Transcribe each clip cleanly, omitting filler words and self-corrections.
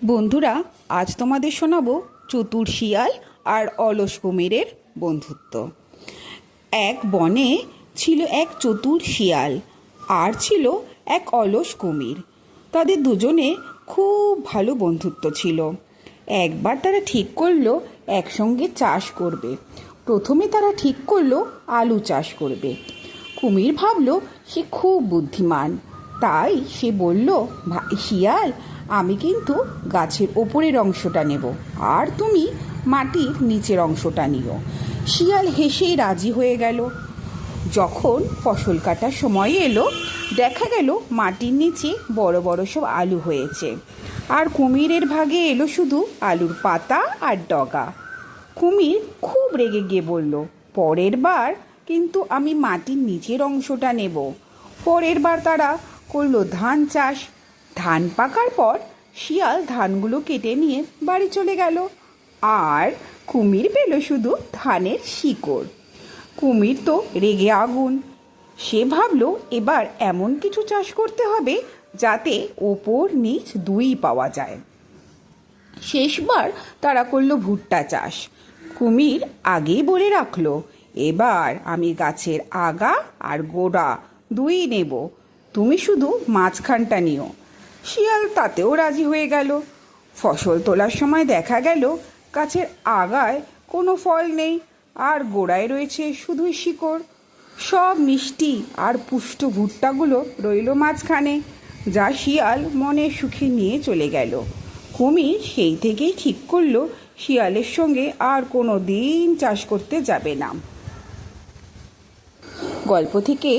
বন্ধুরা, আজ তোমাদের শোনাবো চতুর শিয়াল আর অলস কুমিরের বন্ধুত্ব। এক বনে ছিল এক চতুর শিয়াল আর ছিল এক অলস কুমির। তাদের দুজনে খুব ভালো বন্ধুত্ব ছিল। একবার তারা ঠিক করলো একসঙ্গে চাষ করবে। প্রথমে তারা ঠিক করলো আলু চাষ করবে। কুমির ভাবলো সে খুব বুদ্ধিমান, তাই সে বলল, ভাই শিয়াল, আমি কিন্তু গাছের ওপরের অংশটা নেব আর তুমি মাটির নিচের অংশটা নিও। শিয়াল হেসেই রাজি হয়ে গেল। যখন ফসল কাটার সময় এলো, দেখা গেল মাটির নিচে বড় বড় সব আলু হয়েছে, আর কুমিরের ভাগে এলো শুধু আলুর পাতা আর ডগা। কুমির খুব রেগে গিয়ে বলল, পরের বার কিন্তু আমি মাটির নিচের অংশটা নেব। পরের বার তারা করলো ধান চাষ। ধান পাকার পর শিয়াল ধানগুলো কেটে নিয়ে বাড়ি চলে গেল, আর কুমির পেল শুধু ধানের শিকড়। কুমির তো রেগে আগুন। সে ভাবল এবার এমন কিছু চাষ করতে হবে যাতে ওপর নিচ দুই পাওয়া যায়। শেষবার তারা করলো ভুট্টা চাষ। কুমির আগেই বলে রাখলো, এবার আমি গাছের আগা আর গোড়া দুই নেব, তুমি শুধু মাঝখানটা নিও। শিয়াল তাতেও রাজি হয়ে গেল। ফসল তোলার সময় দেখা গেল গাছের আগায় কোনো ফল নেই, আর গোড়ায় রয়েছে শুধুই শিকড়। সব মিষ্টি আর পুষ্ট ভুট্টাগুলো রইল মাঝখানে, যা শিয়াল মনে সুখে নিয়ে চলে গেল। কুমির সেই থেকেই ঠিক করলো শিয়ালের সঙ্গে আর কোনো দিন চাষ করতে যাবে না। গল্প থেকে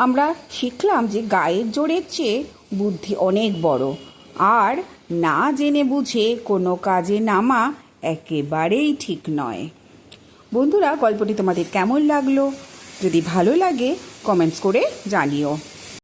আমরা শিখলাম যে গায়ের জোরের চেয়ে বুদ্ধি অনেক বড়, আর না জেনে বুঝে কোনো কাজে নামা একেবারেই ঠিক নয়। বন্ধুরা, গল্পটি তোমাদের কেমন লাগলো? যদি ভালো লাগে কমেন্টস করে জানিও।